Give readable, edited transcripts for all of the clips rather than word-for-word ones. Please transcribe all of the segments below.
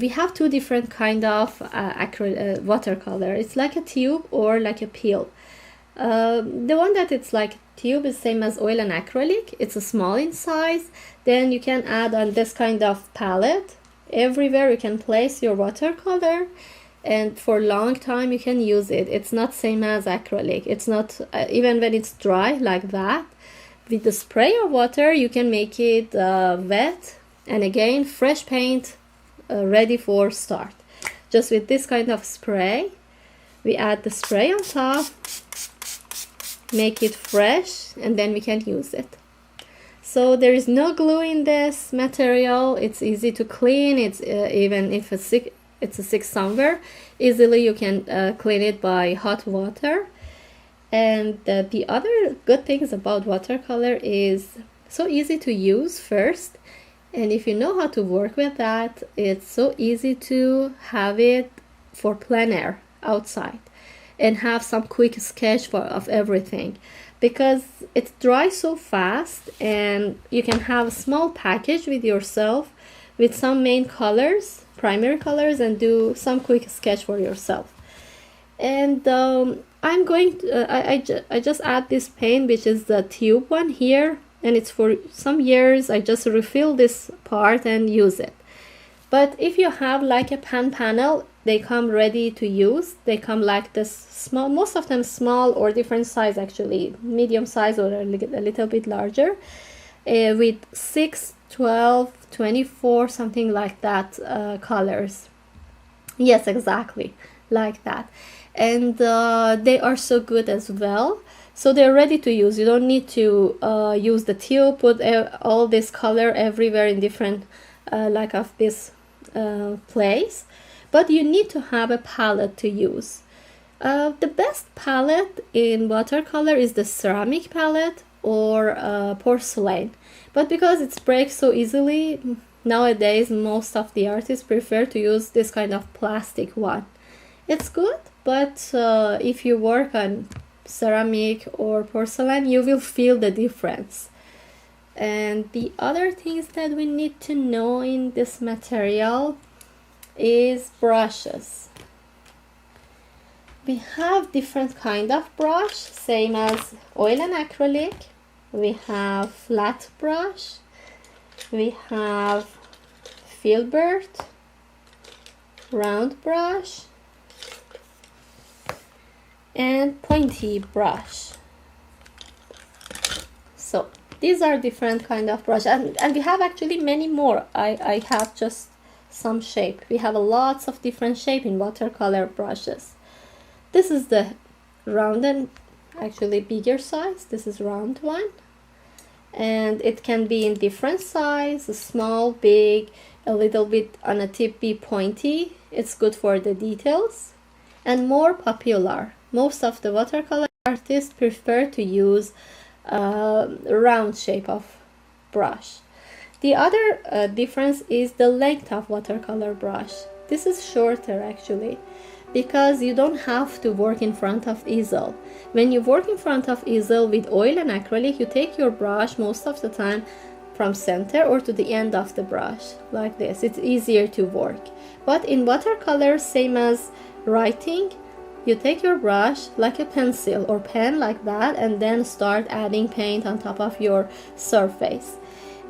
we have two different kind of watercolor. It's like a tube or like a peel. The one that it's like tube is same as oil and acrylic. It's a small in size. Then you can add on this kind of palette. Everywhere you can place your watercolor, and for a long time you can use it. It's not same as acrylic. It's not even when it's dry like that. With the spray of water you can make it wet, and again fresh paint ready for start. Just with this kind of spray, we add the spray on top, make it fresh, and then we can use it. So there is no glue in this material. It's easy to clean. It's even if it's a stick somewhere, easily you can clean it by hot water. And the other good things about watercolor is so easy to use first, and if you know how to work with that, it's so easy to have it for plein air outside and have some quick sketch of everything, because it dries so fast, and you can have a small package with yourself with some main colors, primary colors, and do some quick sketch for yourself. And I'm going to I just add this paint, which is the tube one here, and it's for some years. I just refill this part and use it. But if you have like a panel, they come ready to use. They come like this small, most of them small or different size, actually medium size or a little bit larger, with 6, 12, 24, something like that colors. Yes, exactly like that. And they are so good as well. So they're ready to use. You don't need to use the tube, put all this color everywhere in different like of this place, but you need to have a palette to use. The best palette in watercolor is the ceramic palette or porcelain, but because it breaks so easily nowadays, most of the artists prefer to use this kind of plastic one. It's good, but if you work on ceramic or porcelain, you will feel the difference. And the other things that we need to know in this material is brushes. We have different kind of brush, same as oil and acrylic. We have flat brush, we have filbert, round brush, and pointy brush. So these are different kind of brush, and we have actually many more. I have just some shape. We have lots of different shape in watercolor brushes. This is the round and actually bigger size. This is round one, and it can be in different size, small, big, a little bit on a tip be pointy. It's good for the details. And more popular, most of the watercolor artists prefer to use round shape of brush. The other difference is the length of watercolor brush. This is shorter actually, because you don't have to work in front of easel. When you work in front of easel with oil and acrylic, you take your brush most of the time from center or to the end of the brush like this. It's easier to work. But in watercolor, same as writing, you take your brush like a pencil or pen like that, and then start adding paint on top of your surface,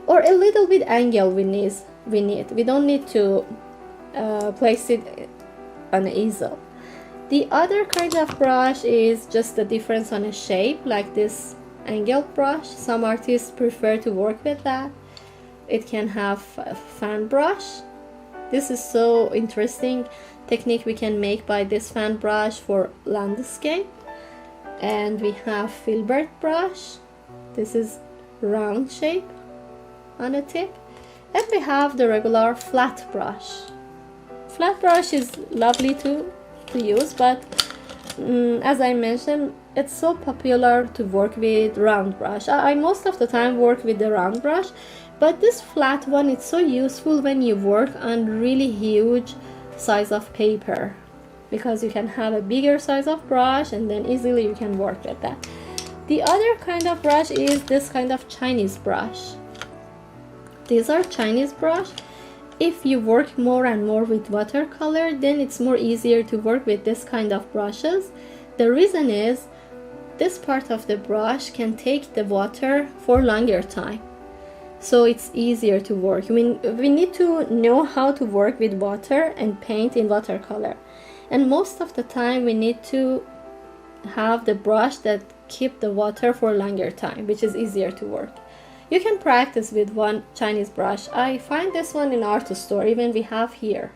or a little bit angle we need. We don't need to place it on an easel. The other kind of brush is just the difference on a shape, like this angled brush. Some artists prefer to work with that. It can have a fan brush. This is so interesting technique we can make by this fan brush for landscape. And we have filbert brush. This is round shape on a tip. And we have the regular flat brush. Flat brush is lovely to use, but as I mentioned, it's so popular to work with round brush. I most of the time work with the round brush, but this flat one, it's so useful when you work on really huge size of paper, because you can have a bigger size of brush and then easily you can work with that. The other kind of brush is this kind of Chinese brush. These are Chinese brush, If you work more and more with watercolor, then it's more easier to work with this kind of brushes. The reason is this part of the brush can take the water for longer time, so it's easier to work. We need to know how to work with water and paint in watercolor, and most of the time we need to have the brush that keep the water for longer time, which is easier to work. You can practice with one Chinese brush. I find this one in art store, even we have here.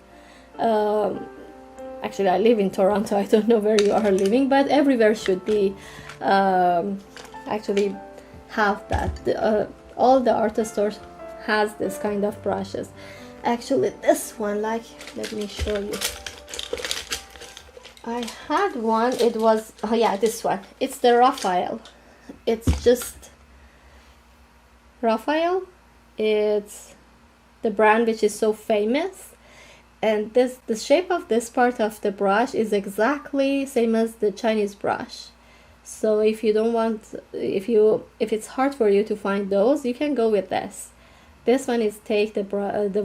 Actually, I live in Toronto. I don't know where you are living, but everywhere should be actually have that. All the art stores has this kind of brushes. Actually, this one, like, let me show you. I had one. It was, oh yeah, this one. It's the Raphael. It's just Raphael. It's the brand which is so famous, and the shape of this part of the brush is exactly same as the Chinese brush. So if you don't want, if it's hard for you to find those, you can go with this. This one is take the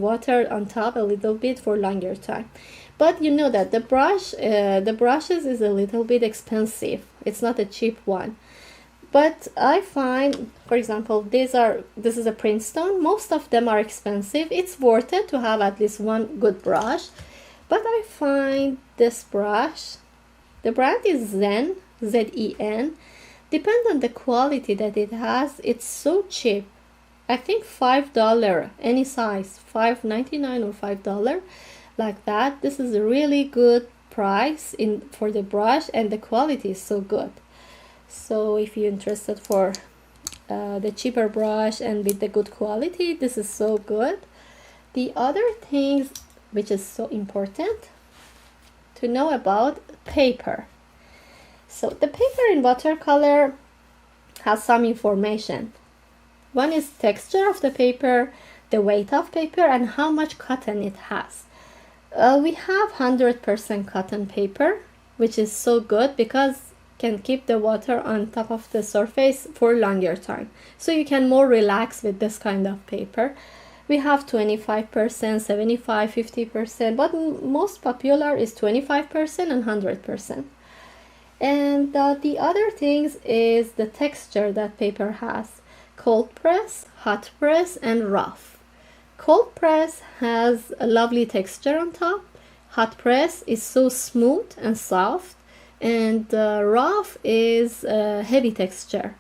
water on top a little bit for longer time. But you know that the brushes is a little bit expensive. It's not a cheap one. But I find, for example, this is a Princeton. Most of them are expensive. It's worth it to have at least one good brush. But I find this brush, the brand is Zen, Z-E-N. Depends on the quality that it has. It's so cheap. I think $5, any size, $5.99 or $5, like that. This is a really good price for the brush, and the quality is so good. So if you're interested for the cheaper brush and with the good quality, this is so good. The other things which is so important to know about, paper. So the paper in watercolor has some information. One is texture of the paper, the weight of paper, and how much cotton it has. We have 100% cotton paper, which is so good because can keep the water on top of the surface for longer time, so you can more relax with this kind of paper. We have 25%, 75, 50%, but most popular is 25% and 100%. And the other things is the texture that paper has: cold press, hot press, and rough. Cold press has a lovely texture on top. Hot press is so smooth and soft, and rough is heavy texture.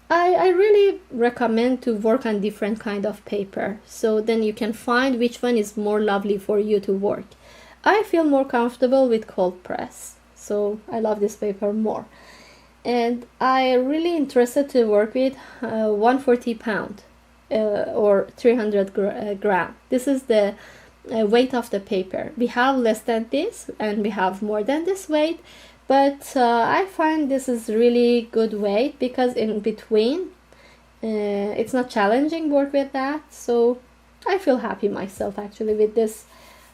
I really recommend to work on different kind of paper, so then you can find which one is more lovely for you to work. I feel more comfortable with cold press, so I love this paper more. And I really interested to work with 140 pound or 300 gram. This is the weight of the paper. We have less than this and we have more than this weight, but I find this is really good weight because in between it's not challenging work with that. So I feel happy myself actually with this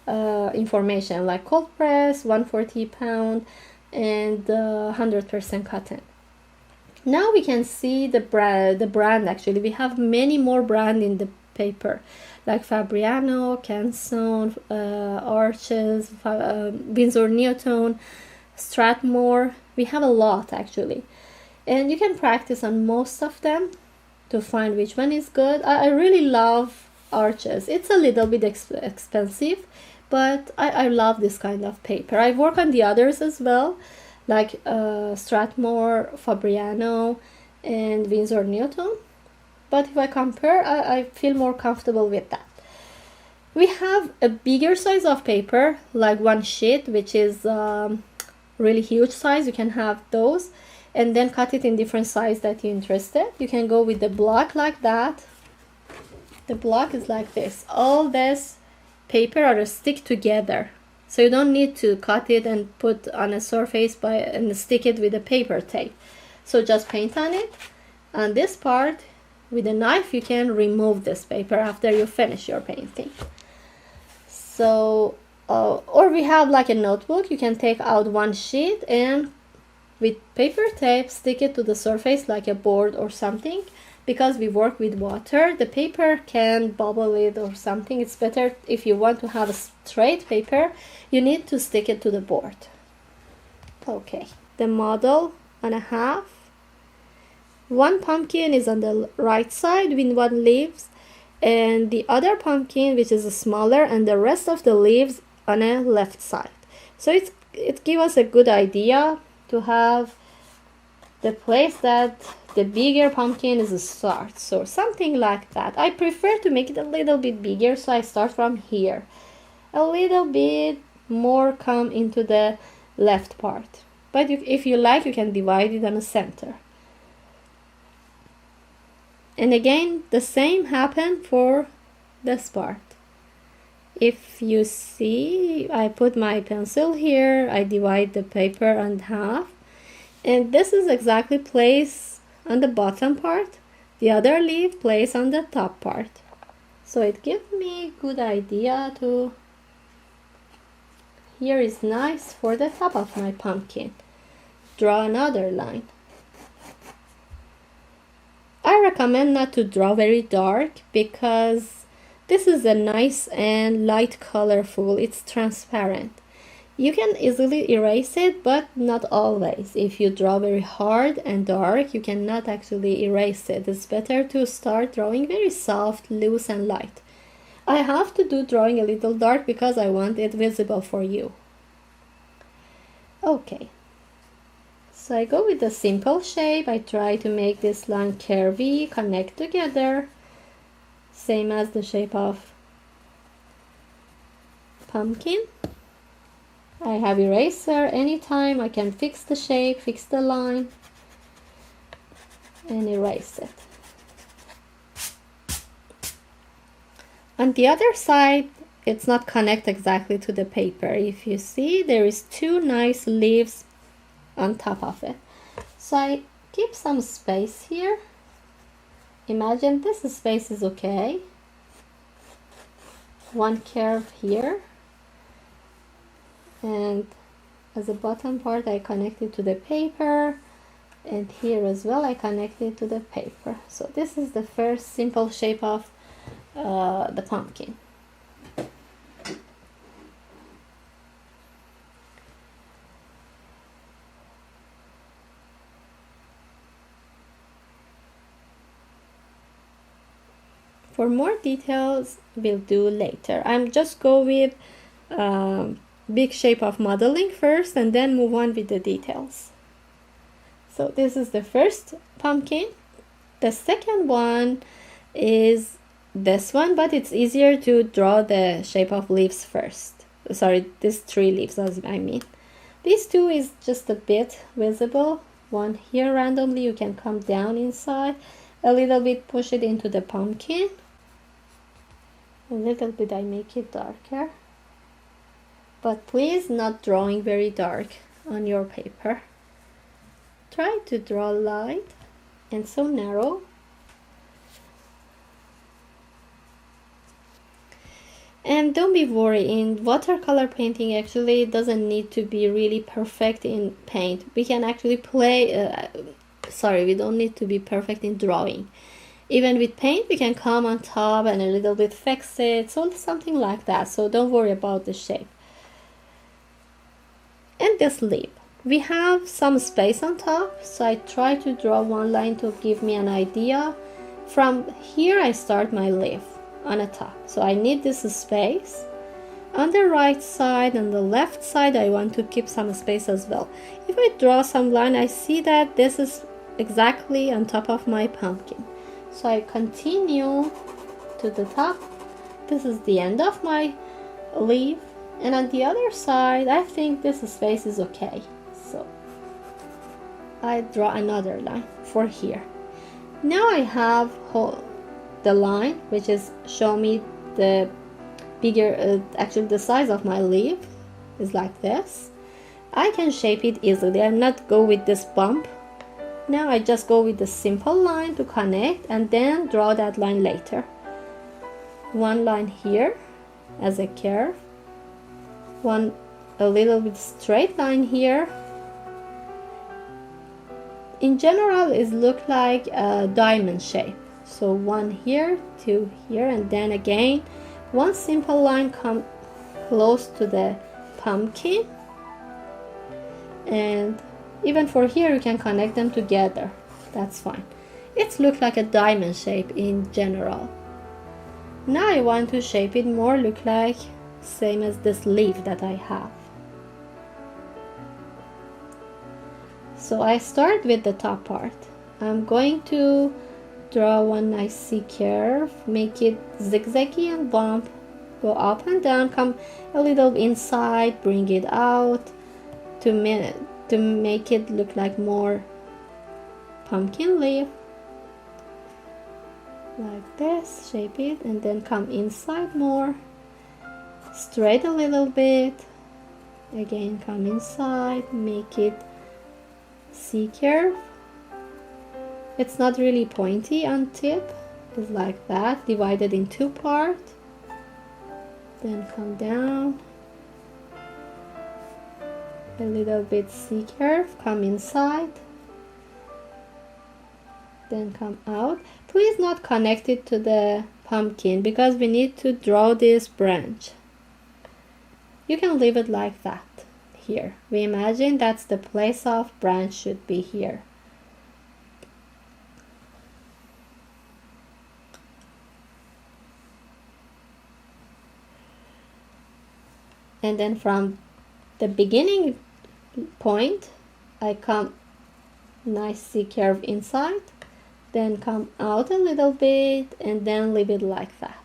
information, like cold press, 140 pound, and 100% cotton. Now we can see the brand. Actually, we have many more brand in the paper, like Fabriano, Canson, Arches, Winsor Newton, Strathmore. We have a lot actually, and you can practice on most of them to find which one is good. I really love Arches. It's a little bit expensive, but I love this kind of paper. I work on the others as well, like Strathmore, Fabriano, and Winsor Newton. But if I compare, I feel more comfortable with that. We have a bigger size of paper, like one sheet, which is really huge size. You can have those, and then cut it in different size that you're interested. You can go with the block like that. The block is like this. All this paper are stick together, so you don't need to cut it and put on a surface and stick it with a paper tape. So just paint on it. On this part, with a knife, you can remove this paper after you finish your painting. So, or we have like a notebook. You can take out one sheet and with paper tape stick it to the surface like a board or something. because we work with water, the paper can bubble it or something. It's better if you want to have a straight paper, you need to stick it to the board. Okay, the model on a half. One pumpkin is on the right side with one leaves, and the other pumpkin, which is smaller, and the rest of the leaves on a left side. So it gives us a good idea to have the place that the bigger pumpkin is a start. So something like that. I prefer to make it a little bit bigger, so I start from here. A little bit more come into the left part. But if you like, you can divide it on the center. And again, the same happen for this part. If you see, I put my pencil here, I divide the paper in half, and this is exactly placed on the bottom part. The other leaf placed on the top part. So it gives me good idea to, here is nice for the top of my pumpkin. Draw another line. I recommend not to draw very dark because this is a nice and light colorful. It's transparent. You can easily erase it, but not always. If you draw very hard and dark, you cannot actually erase it. It's better to start drawing very soft, loose and light. I have to do drawing a little dark because I want it visible for you. Okay. So I go with the simple shape. I try to make this line curvy, connect together, same as the shape of pumpkin. I have eraser anytime. I can fix the shape, fix the line, and erase it. On the other side, it's not connect exactly to the paper. If you see, there is two nice leaves on top of it. So I keep some space here. Imagine this space is okay. One curve here, and as a bottom part I connect it to the paper, and here as well I connect it to the paper. So this is the first simple shape of the pumpkin. For more details, we'll do later. I'm just go with big shape of modeling first and then move on with the details. So this is the first pumpkin. The second one is this one, but it's easier to draw the shape of leaves first. Sorry, these three leaves, I mean. These two is just a bit visible. One here randomly, you can come down inside. A little bit push it into the pumpkin. A little bit I make it darker. But please not drawing very dark on your paper. Try to draw light and so narrow. And don't be worried, in watercolor painting actually it doesn't need to be really perfect in paint. We can actually play, we don't need to be perfect in drawing. Even with paint we can come on top and a little bit fix it, so something like that. So don't worry about the shape. And this leaf, we have some space on top, so I try to draw one line to give me an idea. From here I start my leaf on the top, so I need this space. On the right side and the left side I want to keep some space as well. If I draw some line, I see that this is exactly on top of my pumpkin, so I continue to the top. This is the end of my leaf, and on the other side I think this space is okay, so I draw another line for here. Now I have the line which is show me the bigger actually the size of my leaf is like this. I can shape it easily. I'm not go with this bump. Now I just go with the simple line to connect and then draw that line later. One line here as a curve, a little bit straight line here. in general it look like a diamond shape. So one here, two here, and then again one simple line come close to the pumpkin, and even for here you can connect them together, that's fine. It looks like a diamond shape in general. Now I want to shape it more look like same as this leaf that I have. So I start with the top part. I'm going to draw one nice C curve, make it zigzaggy and bump, go up and down, come a little inside, bring it out to make it look like more pumpkin leaf. Like this, shape it, and then come inside more, straight a little bit, again come inside, make it C curve. It's not really pointy on tip, it's like that, divided in two parts. Then come down a little bit C curve, come inside, then come out. Please not connect it to the pumpkin because we need to draw this branch. You can leave it like that. Here we imagine that's the place of branch should be here. And then from the beginning point I come nice C curve inside, then come out a little bit and then leave it like that.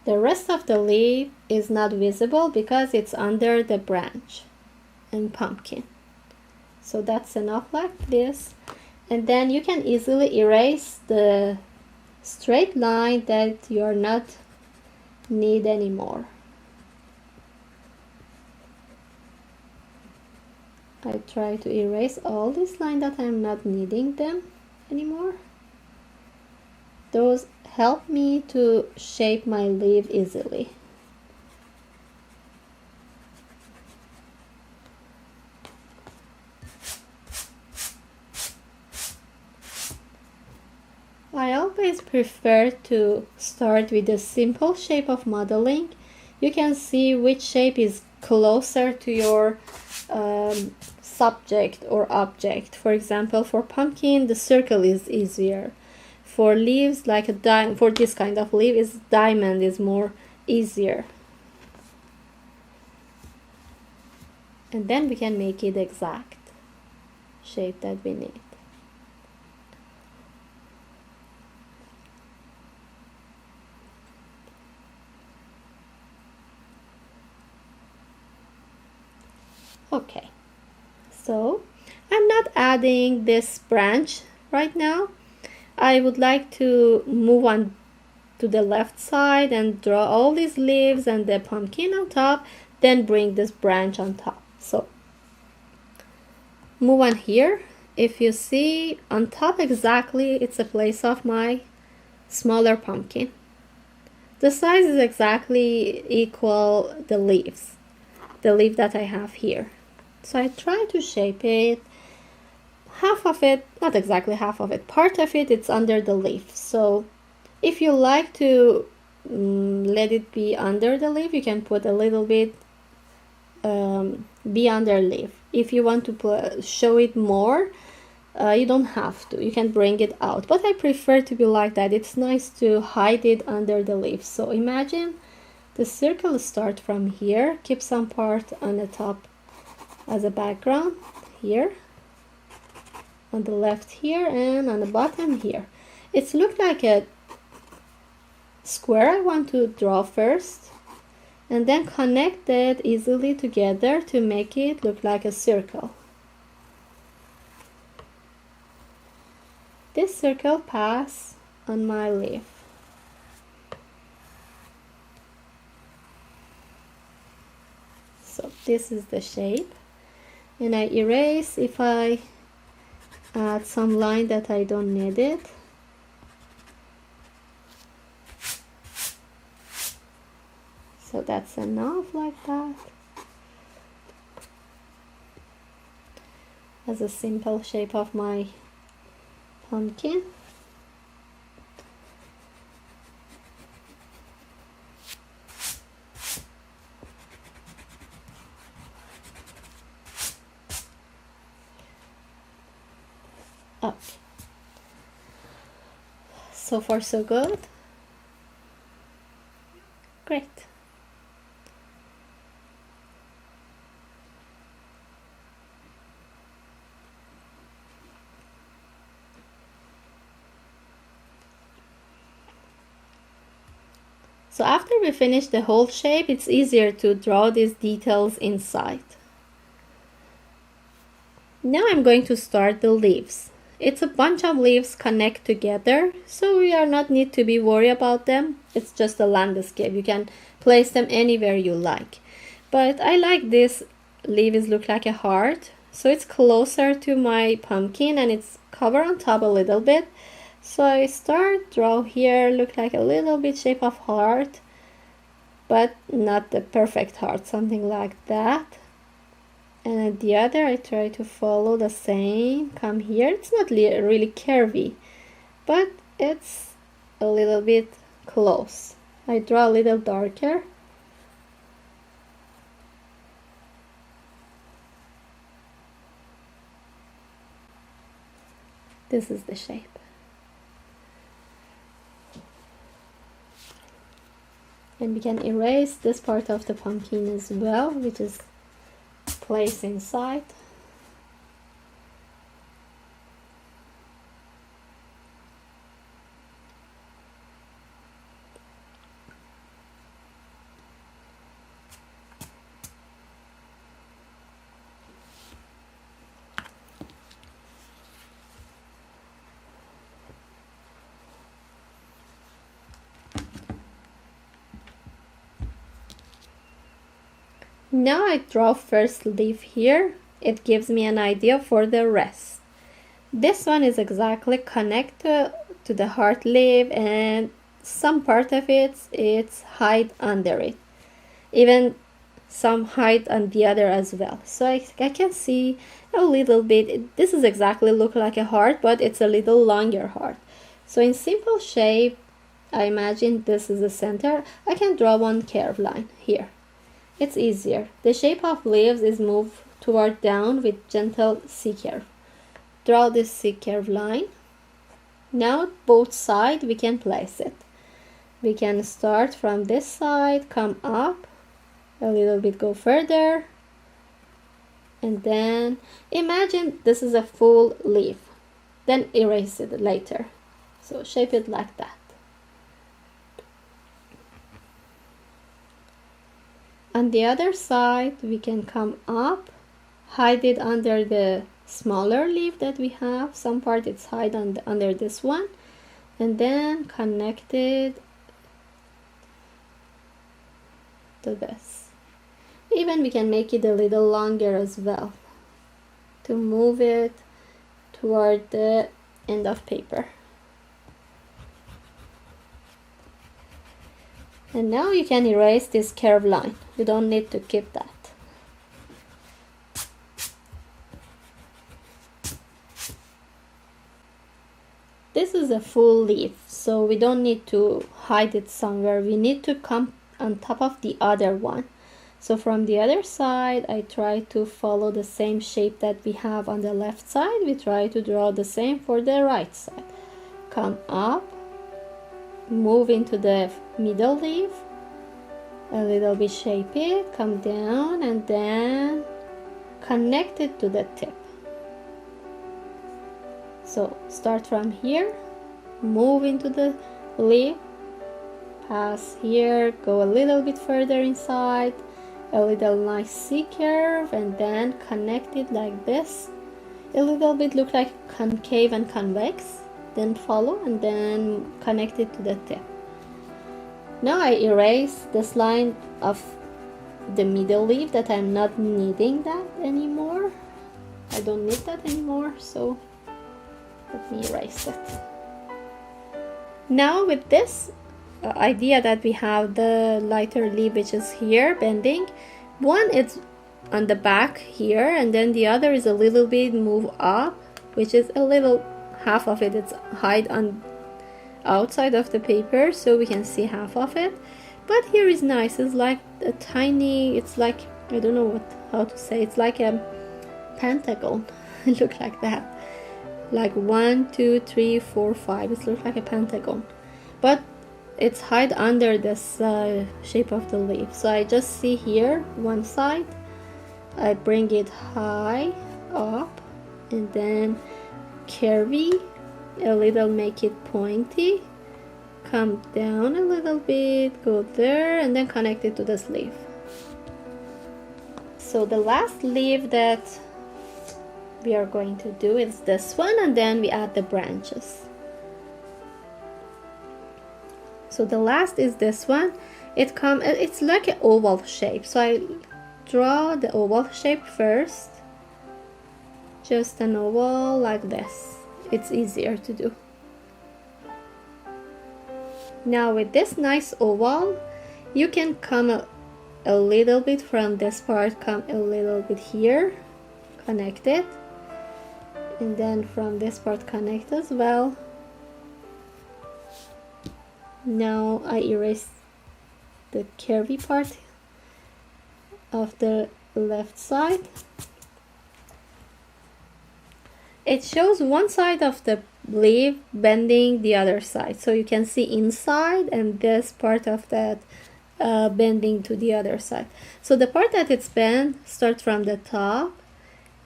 The rest of the leaf is not visible because it's under the branch and pumpkin. So that's enough like this. And then you can easily erase the straight line that you're not need anymore. I try to erase all these lines that I'm not needing them anymore. Those help me to shape my leaf easily. I always prefer to start with a simple shape of modeling. You can see which shape is closer to your subject or object. For example, for pumpkin, the circle is easier. For leaves, like a for this kind of leaf, is diamond is more easier. And then we can make it exact shape that we need. Okay, so I'm not adding this branch right now. I would like to move on to the left side and draw all these leaves and the pumpkin on top, then bring this branch on top. So move on here. If you see on top exactly, it's a place of my smaller pumpkin. The size is exactly equal the leaves, the leaf that I have here. So I try to shape it. Half of it, not exactly half of it, part of it, it's under the leaf. So if you like to let it be under the leaf, you can put a little bit be under leaf. If you want to show it more, you don't have to. You can bring it out. But I prefer to be like that. It's nice to hide it under the leaf. So imagine the circle start from here. Keep some part on the top as a background here, on the left here, and on the bottom here. It looks like a square I want to draw first, and then connect it easily together to make it look like a circle. This circle pass on my leaf. So this is the shape. And I erase if I add some line that I don't need it. So that's enough like that. As a simple shape of my pumpkin. Up. So far so good. Great. So after we finish the whole shape, it's easier to draw these details inside. Now I'm going to start the leaves. It's a bunch of leaves connect together, so we are not need to be worried about them. It's just a landscape. You can place them anywhere you like. But I like this leaves look like a heart, so it's closer to my pumpkin and it's covered on top a little bit. So I start draw here, look like a little bit shape of heart, but not the perfect heart, something like that. And at the other I try to follow the same, come here. It's not really curvy, but it's a little bit close. I draw a little darker. This is the shape. And we can erase this part of the pumpkin as well, which is placed inside. Now I draw first leaf here. It gives me an idea for the rest. This one is exactly connected to the heart leaf, and some part of it's hide under it. Even some hide on the other as well. So I can see a little bit. This is exactly look like a heart, but it's a little longer heart. So in simple shape, I imagine this is the center. I can draw one curve line here. It's easier. The shape of leaves is moved toward down with gentle C-curve. Draw this C-curve line. Now both sides we can place it. We can start from this side, come up, a little bit go further, and then imagine this is a full leaf. Then erase it later. So shape it like that. On the other side, we can come up, hide it under the smaller leaf that we have. Some part it's hide under this one, and then connect it to this. Even we can make it a little longer as well to move it toward the end of paper. And now you can erase this curved line. You don't need to keep that. This is a full leaf, so we don't need to hide it somewhere. We need to come on top of the other one. So from the other side, I try to follow the same shape that we have on the left side. We try to draw the same for the right side. Come up, move into the middle leaf, a little bit shape it, come down, and then connect it to the tip. So start from here, move into the leaf, pass here, go a little bit further inside, a little nice C-curve, and then connect it like this. A little bit look like concave and convex. Then follow and then connect it to the tip. Now I erase this line of the middle leaf that I'm not needing that anymore. I don't need that anymore, so let me erase it. Now with this, idea that we have the lighter leaf which is here bending. One is on the back here, and then the other is a little bit move up, which is a little, half of it, it's hide on outside of the paper, so we can see half of it. But here is nice, it's like a tiny, it's like, I don't know how to say, it's like a pentagon. It looks like that, like 1 2 3 4 5, it looks like a pentagon, but it's hide under this shape of the leaf. So I just see here one side, I bring it high up and then curvy a little, make it pointy, come down a little bit, go there, and then connect it to this leaf. So the last leaf that we are going to do is this one, and then we add the branches. So the last is this one. It's like an oval shape, so I draw the oval shape first, just an oval like this. It's easier to do. Now with this nice oval, you can come a little bit from this part, come a little bit here, connect it, and then from this part connect as well. Now I erase the curvy part of the left side. It shows one side of the leaf bending the other side, so you can see inside and this part of that bending to the other side. So the part that it's bent, start from the top,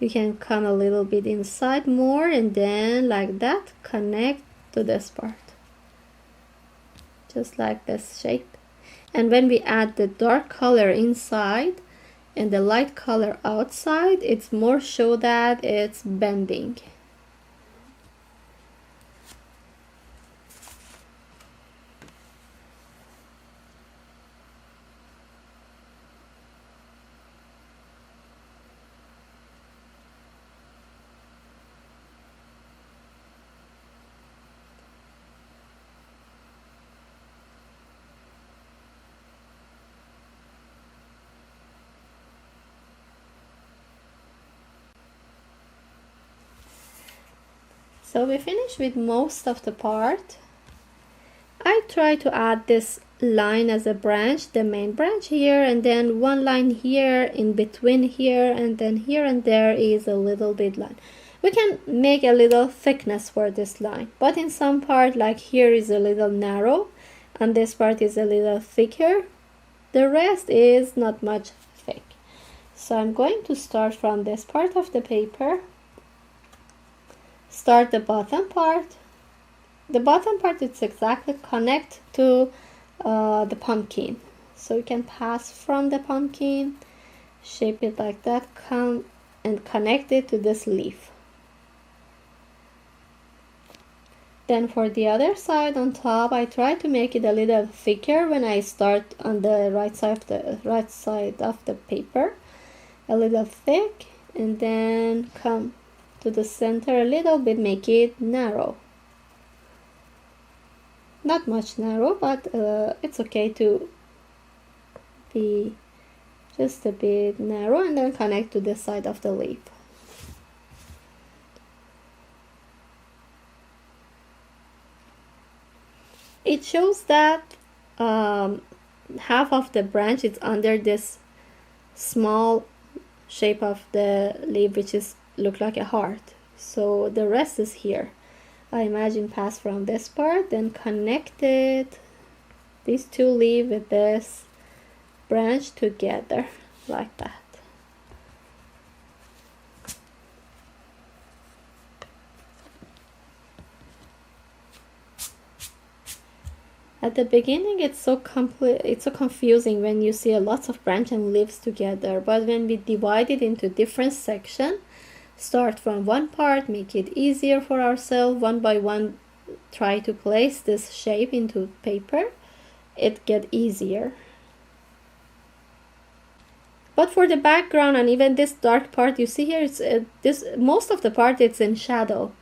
you can come a little bit inside more, and then like that connect to this part, just like this shape. And when we add the dark color inside and the light color outside, it's more show that it's bending. So we finished with most of the part. I try to add this line as a branch, the main branch here, and then one line here, in between here, and then here and there is a little bit line. We can make a little thickness for this line, but in some part, like here is a little narrow, and this part is a little thicker. The rest is not much thick. So I'm going to start from this part of the paper. Start the bottom part. The bottom part is exactly connect to the pumpkin. So you can pass from the pumpkin, shape it like that, come and connect it to this leaf. Then for the other side on top, I try to make it a little thicker when I start on the right side of the paper, a little thick, and then come to the center a little bit, make it narrow. Not much narrow, but it's okay to be just a bit narrow, and then connect to this side of the leaf. It shows that half of the branch is under this small shape of the leaf, which is look like a heart. So the rest is here. I imagine pass from this part, then connected these two leaves with this branch together like that. At the beginning, it's so confusing when you see a lot of branch and leaves together. But when we divide it into different sections, start from one part, make it easier for ourselves, one by one, try to place this shape into paper, it get easier. But for the background and even this dark part, you see here, it's most of the part it's in shadow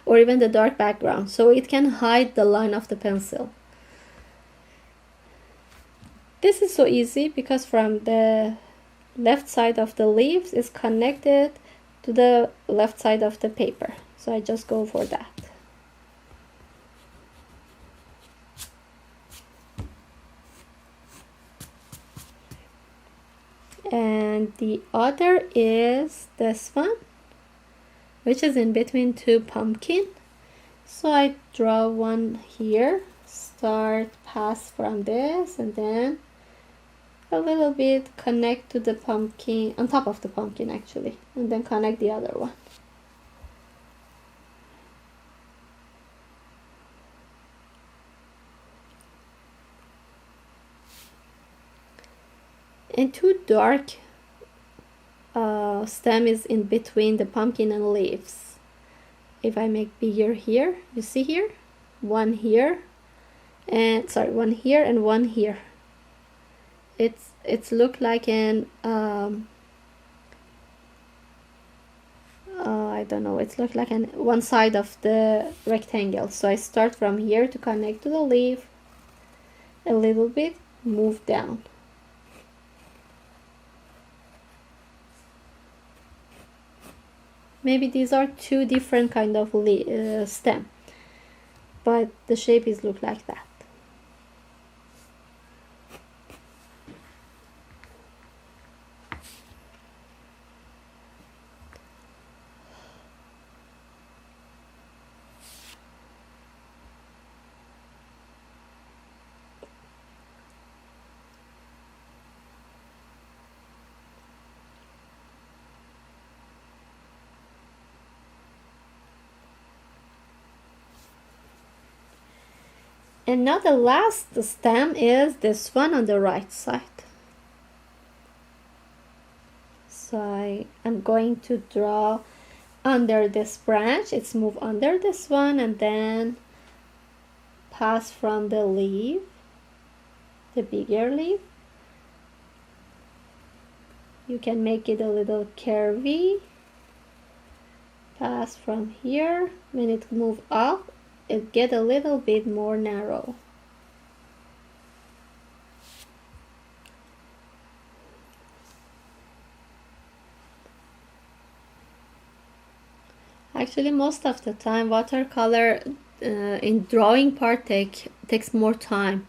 or even the dark background, so it can hide the line of the pencil. This is so easy because from the left side of the leaves is connected to the left side of the paper. So I just go for that. And the other is this one, which is in between two pumpkins. So I draw one here, start, pass from this, and then a little bit connect to the pumpkin, on top of the pumpkin actually, and then connect the other one. And two dark stem is in between the pumpkin and leaves. If I make bigger here, you see here, one here, and sorry, one here and one here. It's look like an I don't know, it's look like an one side of the rectangle. So I start from here to connect to the leaf a little bit, move down. Maybe these are two different kind of stem, but the shape is look like that. And now the last stem is this one on the right side. So I am going to draw under this branch. It's move under this one and then pass from the leaf, the bigger leaf. You can make it a little curvy. Pass from here. When it move up, it get a little bit more narrow. Actually, most of the time watercolor in drawing part takes more time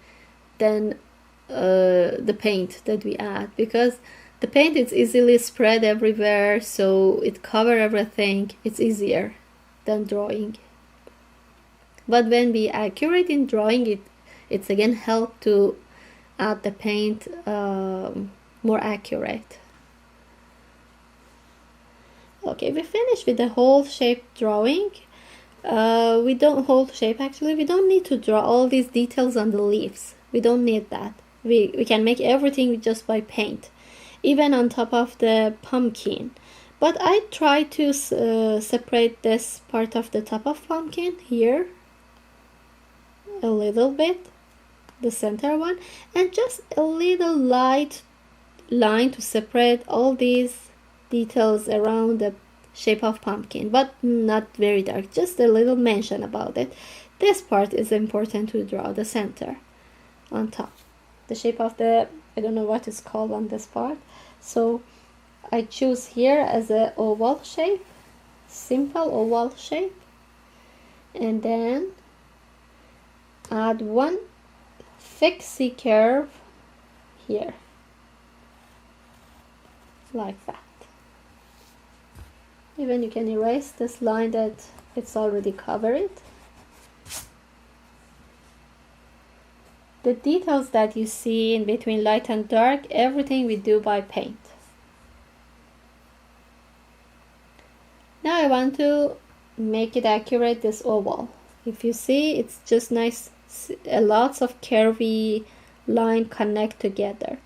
than the paint that we add, because the paint is easily spread everywhere, so it cover everything. It's easier than drawing. But when we accurate in drawing, it's again help to add the paint more accurate. Okay, we finished with the whole shape drawing. We don't need to draw all these details on the leaves. We don't need that. We can make everything just by paint, even on top of the pumpkin. But I try to separate this part of the top of pumpkin here a little bit, the center one, and just a little light line to separate all these details around the shape of pumpkin, but not very dark, just a little mention about it. This part is important to draw, the center on top, the shape of the, I don't know what it's called on this part. So I choose here as a oval shape, simple oval shape, and then add one fixie curve here, like that. Even you can erase this line that it's already covered. The details that you see in between light and dark, everything we do by paint. Now I want to make it accurate, this oval. If you see, it's just nice, lots of curvy line connect together.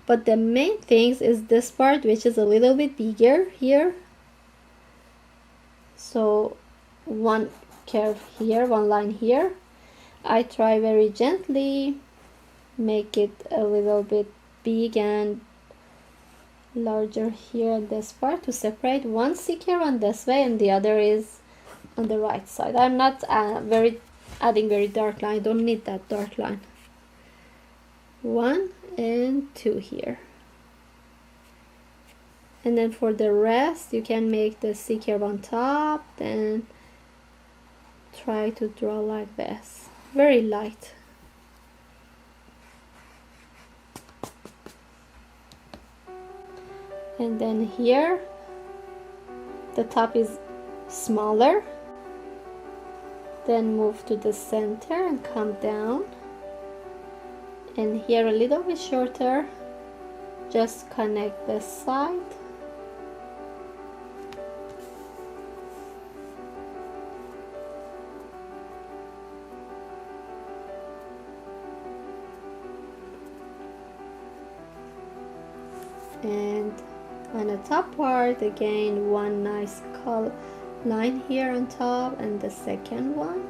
But the main thing is this part, which is a little bit bigger here. So one curve here, one line here. I try very gently make it a little bit big and larger here in this part to separate one sticker on this way and the other is on the right side. I'm not adding very dark line. I don't need that dark line. 1 and 2 here. And then for the rest, you can make the C curve on top, then try to draw like this, very light. And then here, the top is smaller, then move to the center and come down, and here a little bit shorter, just connect this side. And on the top part, again, one nice color line here on top, and the second one.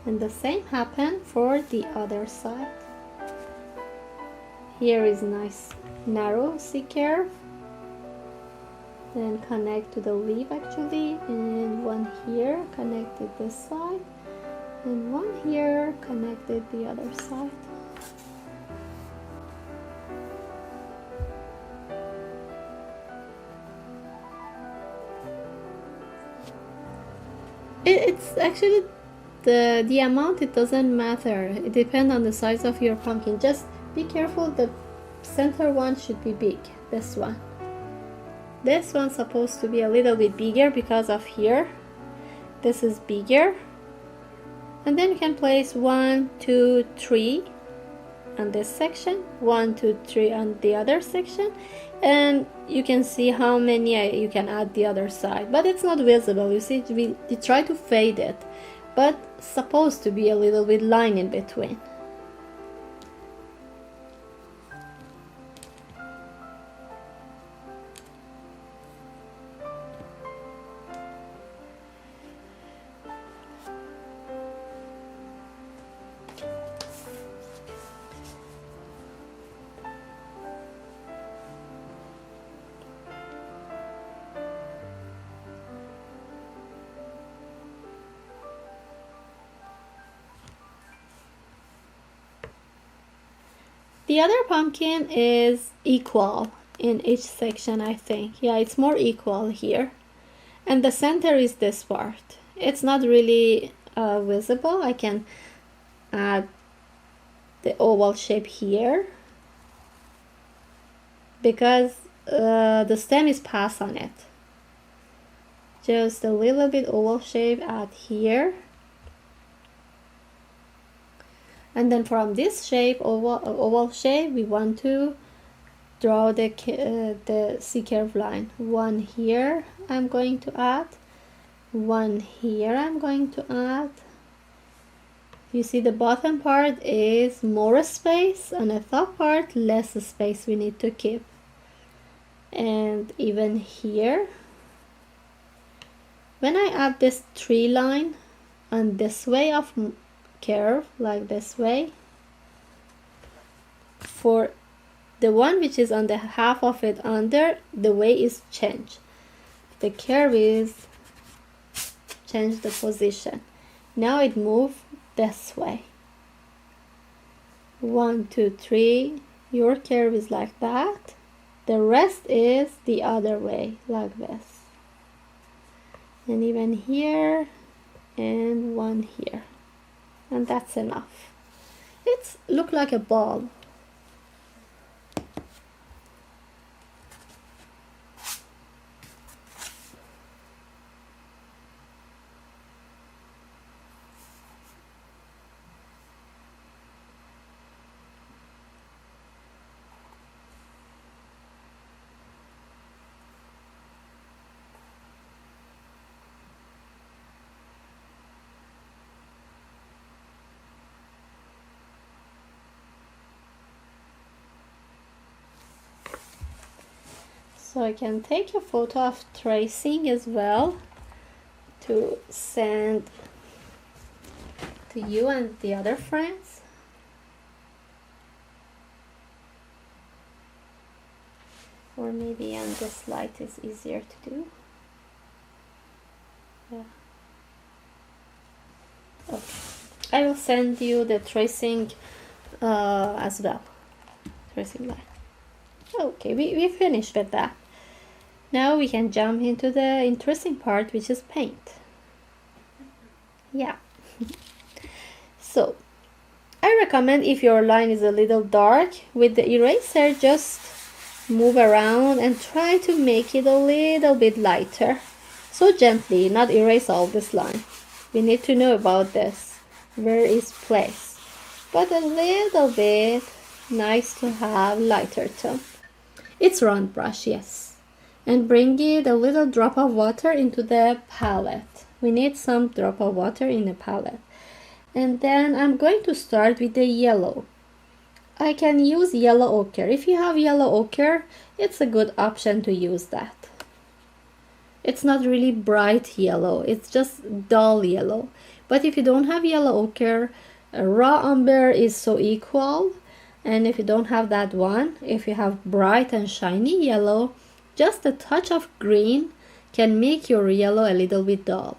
And the same happen for the other side. Here is nice narrow C curve. Then connect to the leaf actually, and one here connected this side, and one here connected the other side. It's actually the amount, it doesn't matter. It depends on the size of your pumpkin. Just be careful, the center one should be big, this one. This one's supposed to be a little bit bigger because of here. This is bigger. And then you can place 1, 2, 3 on this section, 1, 2, 3 on the other section, and you can see how many you can add the other side. But it's not visible, you see, we try to fade it, but supposed to be a little bit line in between. The other pumpkin is equal in each section, I think. Yeah, it's more equal here. And the center is this part. It's not really visible. I can add the oval shape here because the stem is passed on it. Just a little bit oval shape add here. And then from this shape, oval shape, we want to draw the C curve line. One here I'm going to add, one here I'm going to add. You see the bottom part is more space, and the top part less space we need to keep. And even here, when I add this tree line on this way of curve, like this way, for the one which is on the half of it under, the way is changed. The curve is change the position. Now it move this way. 1, 2, 3. Your curve is like that. The rest is the other way, like this. And even here, and one here. And that's enough. It's look like a ball. So I can take a photo of tracing as well to send to you and the other friends. or maybe on this light is easier to do. Yeah. Okay. I will send you the tracing as well. Tracing line. Okay, we finished with that. Now we can jump into the interesting part, which is paint. Yeah. So I recommend, if your line is a little dark, with the eraser just move around and try to make it a little bit lighter. So gently, not erase all this line. We need to know about this. Where is place? But a little bit nice to have lighter tone. It's round brush, yes. And bring it a little drop of water into the palette. We need some drop of water in the palette. And then I'm going to start with the yellow. I can use yellow ochre. If you have yellow ochre, it's a good option to use that. It's not really bright yellow, it's just dull yellow. But if you don't have yellow ochre, raw umber is so equal. And if you don't have that one, if you have bright and shiny yellow, just a touch of green can make your yellow a little bit dull.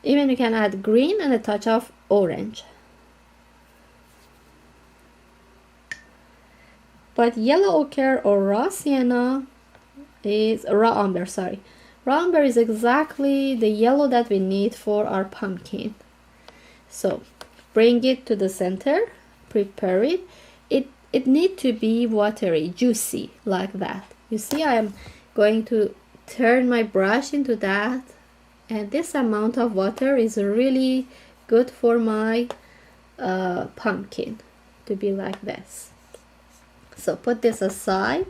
Even you can add green and a touch of orange. But yellow ochre or raw sienna is raw umber, sorry. Raw umber is exactly the yellow that we need for our pumpkin. So bring it to the center, prepare it. It needs to be watery, juicy, like that. You see, I am going to turn my brush into that, and this amount of water is really good for my pumpkin to be like this. So put this aside,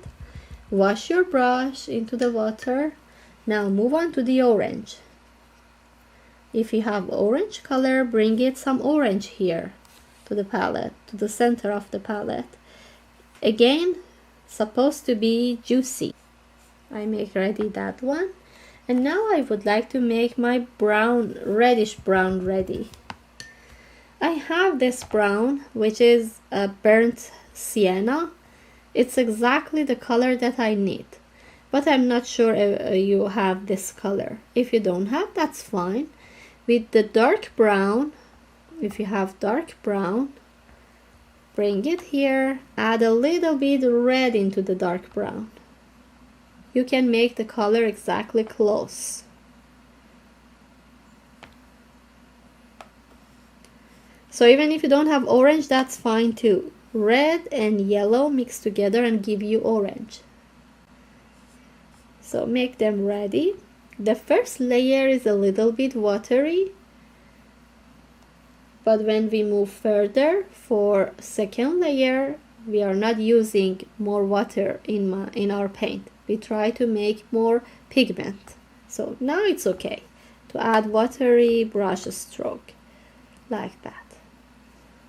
wash your brush into the water. Now move on to the orange. If you have orange color, bring it some orange here to the palette, to the center of the palette. Again, supposed to be juicy. I make ready that one. And now I would like to make my brown, reddish brown ready. I have this brown, which is a burnt sienna. It's exactly the color that I need. But I'm not sure if you have this color. If you don't have, that's fine. With the dark brown, if you have dark brown, bring it here, add a little bit red into the dark brown. You can make the color exactly close. So even if you don't have orange, that's fine too. Red and yellow mix together and give you orange. So make them ready. The first layer is a little bit watery, but when we move further for second layer, we are not using more water in our paint. We try to make more pigment. So now it's okay to add watery brush stroke like that.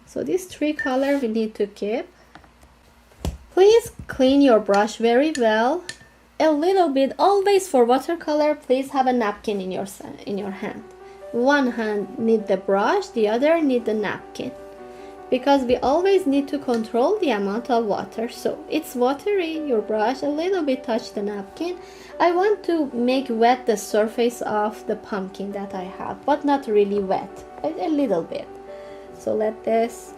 So these three colors we need to keep. Please clean your brush very well. A little bit, always for watercolor, please have a napkin in your hand. One hand need the brush, the other need the napkin, because we always need to control the amount of water. So it's watery, your brush, a little bit touch the napkin. I want to make wet the surface of the pumpkin that I have, but not really wet, a little bit. So let this,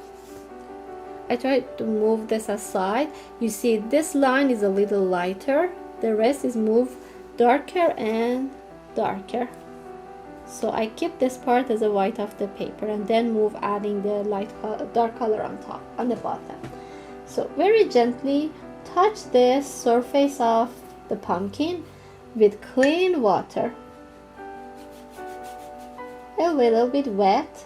I try to move this aside. You see this line is a little lighter, the rest is moved darker and darker. So I keep this part as a white of the paper and then move adding the dark color on top, on the bottom. So very gently touch this surface of the pumpkin with clean water. A little bit wet.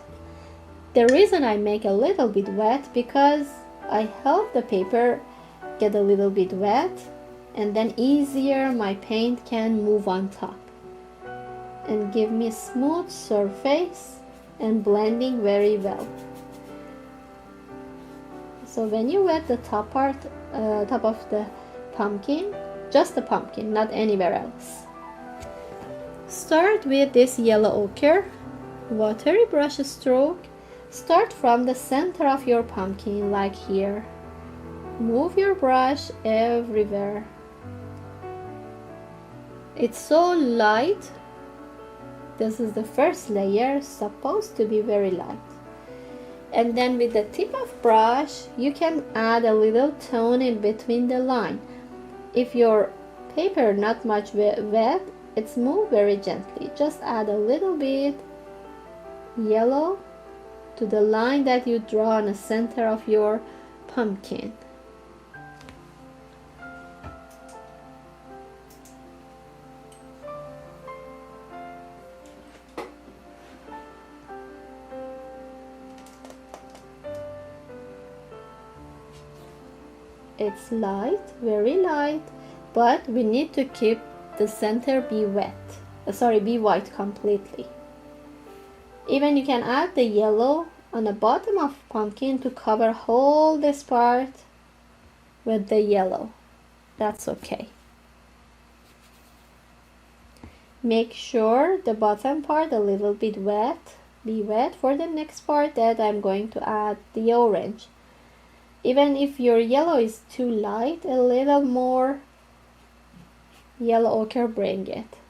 The reason I make a little bit wet because I help the paper get a little bit wet, and then easier my paint can move on top and give me smooth surface and blending very well. So when you wet the top part, top of the pumpkin, just the pumpkin, not anywhere else. Start with this yellow ochre, watery brush stroke. Start from the center of your pumpkin, like here, Move your brush everywhere. It's so light. This is the first layer, supposed to be very light. And then with the tip of brush, you can add a little tone in between the line. If your paper not much wet, it's move very gently. Just add a little bit yellow to the line that you draw in the center of your pumpkin. It's light, very light, but we need to keep the center be white completely. Even you can add the yellow on the bottom of pumpkin to cover whole this part with the yellow. That's okay. Make sure the bottom part a little bit wet. Be wet for the next part that I'm going to add the orange. Even if your yellow is too light, a little more yellow ochre, bring it.